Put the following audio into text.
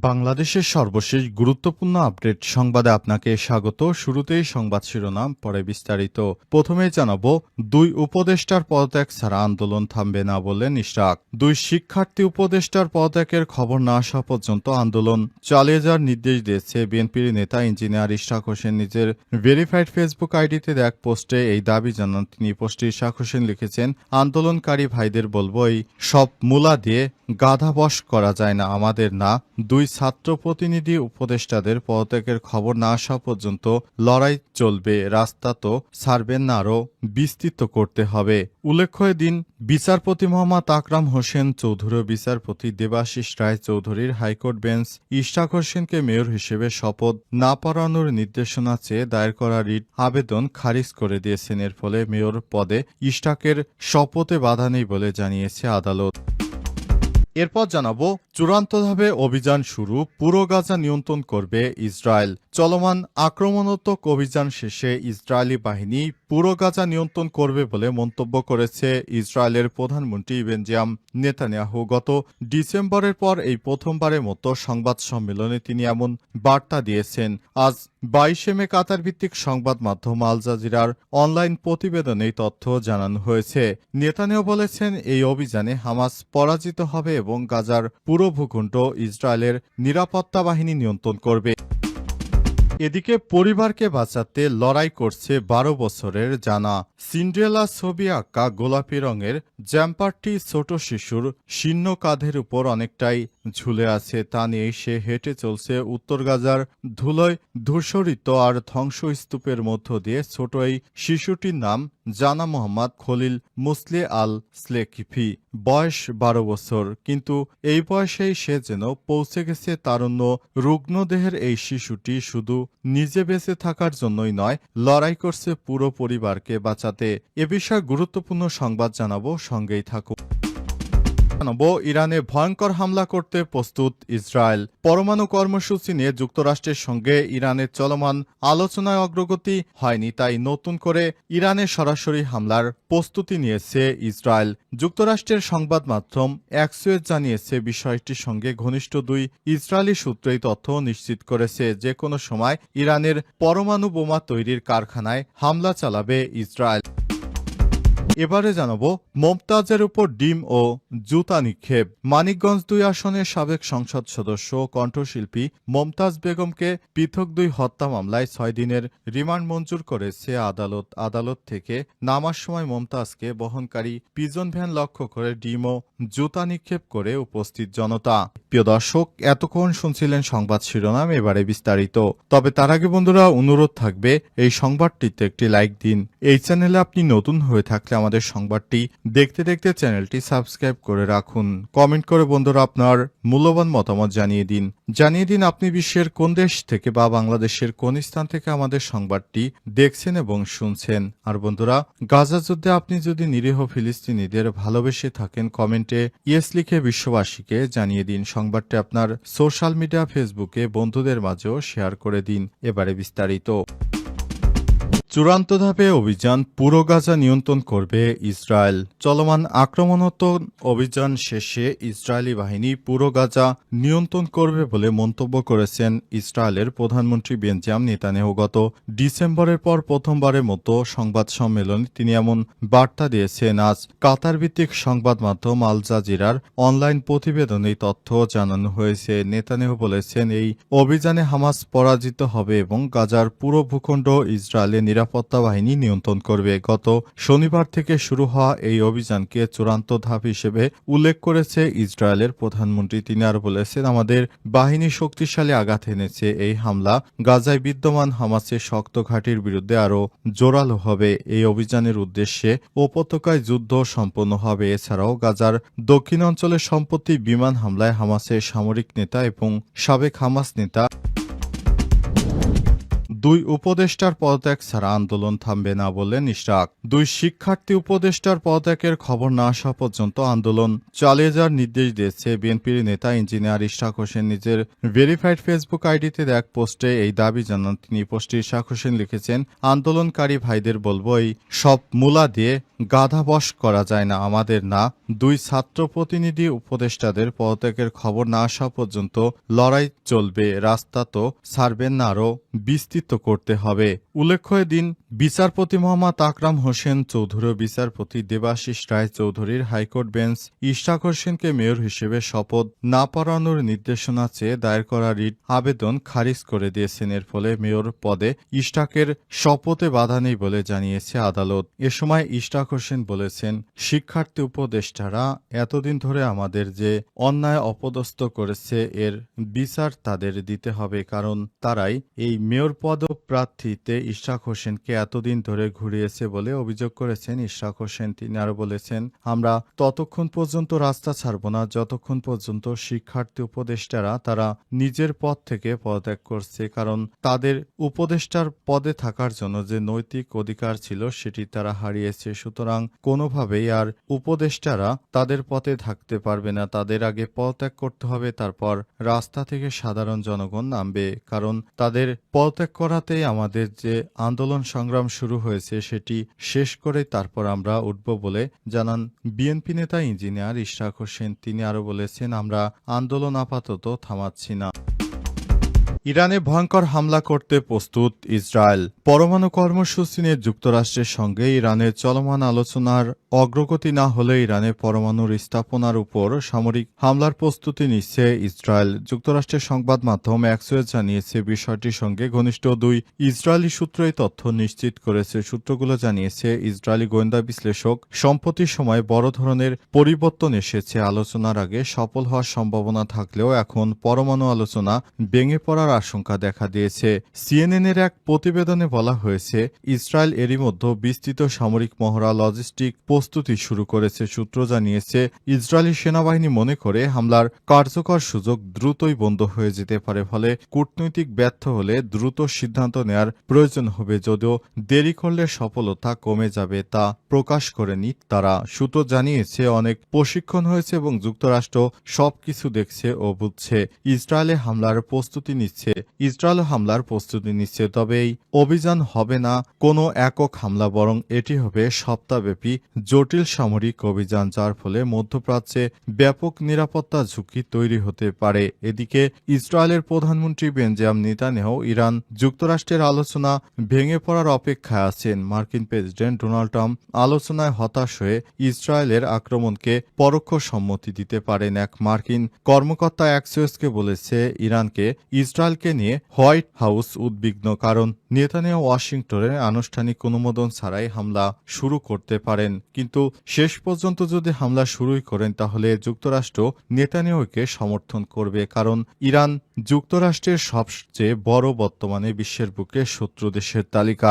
বাংলাদেশের সর্বশেষ গুরুত্বপূর্ণ আপডেট সংবাদে আপনাকে স্বাগত। শুরুতেই সংবাদ শিরোনাম, পরে বিস্তারিত। প্রথমেই জানাবো, দুই উপদেষ্টার পদত্যাগ ছাড়া আন্দোলন থামবে না বললেন ইশরাক। দুই শিক্ষার্থী উপদেষ্টার পদত্যাগের খবর না আসা পর্যন্ত আন্দোলন চালিয়ে যাওয়ার নির্দেশ দিয়েছে বিএনপির নেতা ইঞ্জিনিয়ার ইশরাক হোসেন। নিজের ভেরিফাইড ফেসবুক আইডিতে এক পোস্টে এই দাবি জানান তিনি। পোস্টে ইশরাক হোসেন লিখেছেন, আন্দোলনকারী ভাইদের বলবো, এই সব মূলা দিয়ে গাধা বশ করা যায় না আমাদের। না, দুই ছাত্র প্রতিনিধি উপদেষ্টাদের পদত্যাগের খবর না আসা পর্যন্ত লড়াই চলবে। রাস্তা তো ছাড়বেন না, আরও বিস্তৃত করতে হবে। উল্লেখ্য, এদিন বিচারপতি মোহাম্মদ আকরাম হোসেন চৌধুরী ও বিচারপতি দেবাশিস রায় চৌধুরীর হাইকোর্ট বেঞ্চ ইশরাক হোসেনকে মেয়র হিসেবে শপথ না পড়ানোর নির্দেশনা চেয়ে দায়ের করা রিট আবেদন খারিজ করে দিয়েছেন। এর ফলে মেয়র পদে ইশরাকের শপথে বাধা নেই বলে জানিয়েছে আদালত। এরপর জানাবো, চূড়ান্তভাবে অভিযান শুরু, পুরো গাজা নিয়ন্ত্রণ করবে ইসরায়েল। চলমান আক্রমণাত্মক অভিযান শেষে ইসরায়েলি বাহিনী পুরো গাজা নিয়ন্ত্রণ করবে বলে মন্তব্য করেছে ইসরায়েলের প্রধানমন্ত্রী বেঞ্জামিন নেতানিয়াহু। গত ডিসেম্বরের পর এই প্রথমবারের মতো সংবাদ সম্মেলনে তিনি এমন বার্তা দিয়েছেন। আজ 22 মে কাতার ভিত্তিক সংবাদ মাধ্যম আল জাজিরার অনলাইন প্রতিবেদনে এই তথ্য জানানো হয়েছে। নেতানিয়াহু বলেছেন, এই অভিযানে হামাস পরাজিত হবে এবং গাজার পুরো ভূখণ্ড ইসরায়েলের নিরাপত্তা বাহিনী নিয়ন্ত্রণ করবে। এদিকে পরিবারকে বাঁচাতে লড়াই করছে 12 বছরের জানা। সিন্ড্রেলা ছবি আঁকা গোলাপি রঙের জ্যাম্পারটি ছোট শিশুর শীর্ণ কাঁধের উপর অনেকটাই ঝুলে আছে। তা নিয়েই সে হেঁটে চলছে উত্তর গাজার ধুলোয় ধূসরিত আর ধ্বংসস্তূপের মধ্য দিয়ে। ছোট এই শিশুটির নাম জানা মোহাম্মদ খলিল মুসলে আল স্লেকিফি। বয়স 12 বছর, কিন্তু এই বয়সেই সে যেন পৌঁছে গেছে তারুণ্য। রুগ্ন দেহের এই শিশুটি শুধু নিজে বেঁচে থাকার জন্যই নয়, লড়াই করছে পুরো পরিবারকে বাঁচাতে। এ বিষয়ে গুরুত্বপূর্ণ সংবাদ জানাবো, সঙ্গেই থাকুন। ইরানে ভয়ঙ্কর হামলা করতে প্রস্তুত ইসরায়েল। পরমাণু কর্মসূচি নিয়ে যুক্তরাষ্ট্রের সঙ্গে ইরানের চলমান আলোচনায় অগ্রগতি হয়নি, তাই নতুন করে ইরানে সরাসরি হামলার প্রস্তুতি নিয়েছে ইসরায়েল। যুক্তরাষ্ট্রের সংবাদ মাধ্যম অ্যাক্সিওস জানিয়েছে, বিষয়টির সঙ্গে ঘনিষ্ঠ দুই ইসরায়েলি সূত্র এই তথ্য নিশ্চিত করেছে যে কোনো সময় ইরানের পরমাণু বোমা তৈরির কারখানায় হামলা চালাবে ইসরায়েল। এবারে জানাবো, মমতাজের উপর ডিম ও জুতা নিক্ষেপ। মানিকগঞ্জ 2 আসনের সাবেক সংসদ সদস্য কণ্ঠশিল্পী মমতাজ বেগমকে পৃথক 2 হত্যা মামলায় 6 দিনের রিমান্ড মঞ্জুর করেছে আদালত। আদালত থেকে নামার সময় মমতাজকে বহনকারী পিজন ভ্যান লক্ষ্য করে ডিম ও জুতা নিক্ষেপ করে উপস্থিত জনতা। প্রিয় দর্শক, এতক্ষণ শুনছিলেন সংবাদ শিরোনাম, এবারে বিস্তারিত। তবে তার আগে বন্ধুরা, অনুরোধ থাকবে এই সংবাদটিতে একটি লাইক দিন। এই চ্যানেলে আপনি নতুন হয়ে থাকলে আমাদের সংবাদটি দেখতে দেখতে চ্যানেলটি সাবস্ক্রাইব করে রাখুন। কমেন্ট করে বন্ধুরা আপনার মূল্যবান মতামত জানিয়ে দিন আপনি বিশ্বের কোন দেশ থেকে বা বাংলাদেশের কোন স্থান থেকে আমাদের সংবাদটি দেখছেন এবং শুনছেন। আর বন্ধুরা, গাজা যুদ্ধে আপনি যদি নিরীহ ফিলিস্তিনিদের ভালোবেসে থাকেন, কমেন্টে ইয়েস লিখে বিশ্ববাসীকে জানিয়ে দিন। সংবাদটি আপনার সোশ্যাল মিডিয়া ফেসবুকে বন্ধুদের মাঝেও শেয়ার করে দিন। এবারে বিস্তারিত। চূড়ান্ত ধাপে অভিযান, পুরো গাজা নিয়ন্ত্রণ করবে ইসরায়েল। চলমান আক্রমণাত্মক অভিযান শেষে ইসরায়েলি বাহিনী পুরো গাজা নিয়ন্ত্রণ করবে বলে মন্তব্য করেছেন ইসরায়েলের প্রধানমন্ত্রী বেঞ্জামিন নেতানিয়াহু। গত ডিসেম্বরের পর প্রথমবারের মতো সংবাদ সম্মেলনে তিনি এমন বার্তা দিয়েছেন। আজ কাতার ভিত্তিক সংবাদ মাধ্যম আল জাজিরার অনলাইন প্রতিবেদনে এই তথ্য জানানো হয়েছে। নেতানিয়াহু বলেছেন, এই অভিযানে হামাস পরাজিত হবে এবং গাজার পুরো ভূখণ্ড ইসরায়েলের নিরাপত্তা বাহিনী নিয়ন্ত্রণ করবে। গত শনিবার থেকে শুরু হওয়া এই অভিযানকে চূড়ান্ত ধাপ হিসেবে উল্লেখ করেছে ইসরায়েলের প্রধানমন্ত্রী। তিনি আর বলেছেন, আমাদের বাহিনী শক্তিশালী আঘাত এনেছে। এই হামলা গাজায় বিদ্যমান হামাসের শক্ত ঘাঁটির বিরুদ্ধে আরও জোরালো হবে। এই অভিযানের উদ্দেশ্যে উপত্যকায় যুদ্ধ সম্পন্ন হবে। এছাড়াও গাজার দক্ষিণাঞ্চলের সম্প্রতি বিমান হামলায় হামাসের সামরিক নেতা এবং সাবেক হামাস নেতা দুই উপদেষ্টার পদত্যাগ ছাড়া আন্দোলন থামবে না বললেন ইশরাক। দুই শিক্ষার্থী উপদেষ্টার পদত্যাগের খবর না আসা পর্যন্ত আন্দোলন চালিয়ে যাওয়ার নির্দেশ দিয়েছে বিএনপির নেতা ইঞ্জিনিয়ার ইশরাক হোসেন। নিজের ভেরিফাইড ফেসবুক আইডিতে এক পোস্টে এই দাবি জানান তিনি। পোস্টে ইশরাক হোসেন লিখেছেন, আন্দোলনকারী ভাইদের বলবো, এই সব মূলা দিয়ে গাধা বশ করা যায় না আমাদের না। দুই ছাত্র প্রতিনিধি উপদেষ্টাদের পদত্যাগের খবর না আসা পর্যন্ত লড়াই চলবে, রাস্তা তো ছাড়বেন না, আরও বিস্তৃত করতে হবে। উল্লেখ্য, এদিন বিচারপতি মোহাম্মদ আকরাম হোসেন চৌধুরী ও বিচারপতি দেবাশিস রায় চৌধুরীর হাইকোর্ট বেঞ্চ ইশরাক হোসেনকে মেয়র হিসেবে শপথ না পড়ানোর নির্দেশনা চেয়ে দায়ের করা রিট আবেদন খারিজ করে দিয়েছেন। এর ফলে মেয়র পদে ইশরাকের শপথে বাধা নেই বলে জানিয়েছে আদালত। এ সময় ইশরাক হোসেন বলেছেন, শিক্ষার্থী উপদেষ্টারা এতদিন ধরে আমাদের যে অন্যায় অপদস্থ করেছে এর বিচার তাদের দিতে হবে, কারণ তারাই এই মেয়র পদপ্রার্থীতে ইশরাক হোসেনকে এতদিন ধরে ঘুরিয়েছে বলে অভিযোগ করেছেন ইশরাক হোসেন। তিনি আরো বলেছেন, আমরা ততক্ষণ পর্যন্ত রাস্তা ছাড়ব না যতক্ষণ পর্যন্ত শিক্ষার্থী উপদেষ্টারা তারা নিজের পদ থেকে পদত্যাগ করছে, কারণ তাদের উপদেষ্টার পদে থাকার জন্য যে নৈতিক অধিকার ছিল সেটি তারা হারিয়েছে। সুতরাং কোনোভাবেই আর উপদেষ্টারা তাদের পথে থাকতে পারবে না, তাদের আগে পদত্যাগ করতে হবে, তারপর রাস্তা থেকে সাধারণ জনগণ নামবে, কারণ তাদের পদত্যাগ করাতেই আমাদের যে আন্দোলন সংগ্রাম শুরু হয়েছে সেটি শেষ করে তারপর আমরা উঠব বলে জানান বিএনপি নেতা ইঞ্জিনিয়ার ইশরাক হোসেন। তিনি আরো বলেছেন, আমরা আন্দোলন আপাতত থামাচ্ছি না। ইরানে ভয়ঙ্কর হামলা করতে প্রস্তুত ইসরায়েল। পরমাণু কর্মসূচি নিয়ে যুক্তরাষ্ট্রের সঙ্গে ইরানের চলমান আলোচনার অগ্রগতি না হলে ইরানে পরমাণুর স্থাপনার উপর সামরিক হামলার প্রস্তুতি নিচ্ছে ইসরায়েল। যুক্তরাষ্ট্রের সংবাদ মাধ্যম অ্যাক্সিওস জানিয়েছে, বিষয়টির সঙ্গে ঘনিষ্ঠ দুই ইসরায়েলি সূত্র এই তথ্য নিশ্চিত করেছে। সূত্রগুলো জানিয়েছে, ইসরায়েলি গোয়েন্দা বিশ্লেষক সম্প্রতি সময়ে বড় ধরনের পরিবর্তন এসেছে। আলোচনার আগে সফল হওয়ার সম্ভাবনা থাকলেও এখন পরমাণু আলোচনা ভেঙে পড়ার আশঙ্কা দেখা দিয়েছে। সিএনএনের এক প্রতিবেদনে বলা হয়েছে, ইসরায়েল এরই মধ্যে বিস্তৃত সামরিক মহড়া লজিস্টিক প্রস্তুতি শুরু করেছে। সূত্র জানিয়েছে, ইসরায়েলি সেনাবাহিনী মনে করে হামলার কার্যকর সুযোগ দ্রুতই বন্ধ হয়ে যেতে পারে, ফলে কূটনৈতিক ব্যর্থ হলে দ্রুত সিদ্ধান্ত নেয়ার প্রয়োজন হবে, যদিও দেরি করলে সফলতা কমে যাবে তা প্রকাশ করেনি তারা। সূত্র জানিয়েছে, অনেক প্রশিক্ষণ হয়েছে এবং যুক্তরাষ্ট্র সবকিছু দেখছে ও বুঝছে। ইসরায়েলে হামলার প্রস্তুতি নিচ্ছে, তবে এই অভিযান হবে না কোনো একক হামলা, বরং এটি হবে সপ্তাহব্যাপী জটিল সামরিক অভিযান, যার ফলে মধ্যপ্রাচ্যে ব্যাপক নিরাপত্তা ঝুঁকি তৈরি হতে পারে। এদিকে ইসরায়েলের প্রধানমন্ত্রী বেঞ্জামিন নেতানিয়াহু ইরান যুক্তরাষ্ট্রের আলোচনা ভেঙে পড়ার অপেক্ষায় আছেন। মার্কিন প্রেসিডেন্ট ডোনাল্ড ট্রাম্প আলোচনায় হতাশ হয়ে ইসরায়েলের আক্রমণকে পরোক্ষ সম্মতি দিতে পারেন। এক মার্কিন কর্মকর্তা অ্যাক্সিওসকে বলেছে, ইরানকে ইসরায়েলকে নিয়ে হোয়াইট হাউস উদ্বিগ্ন, কারণ নেতানিয়াহু ওয়াশিংটনে আনুষ্ঠানিক অনুমোদন ছাড়াই হামলা শুরু করতে পারেন। কিন্তু শেষ পর্যন্ত যদি হামলা শুরুই করেন তাহলে যুক্তরাষ্ট্র নেতানিয়াহুকে সমর্থন করবে, কারণ ইরান যুক্তরাষ্ট্রের সবচেয়ে বড় বর্তমানে বিশ্বের বুকে শত্রু দেশের তালিকা।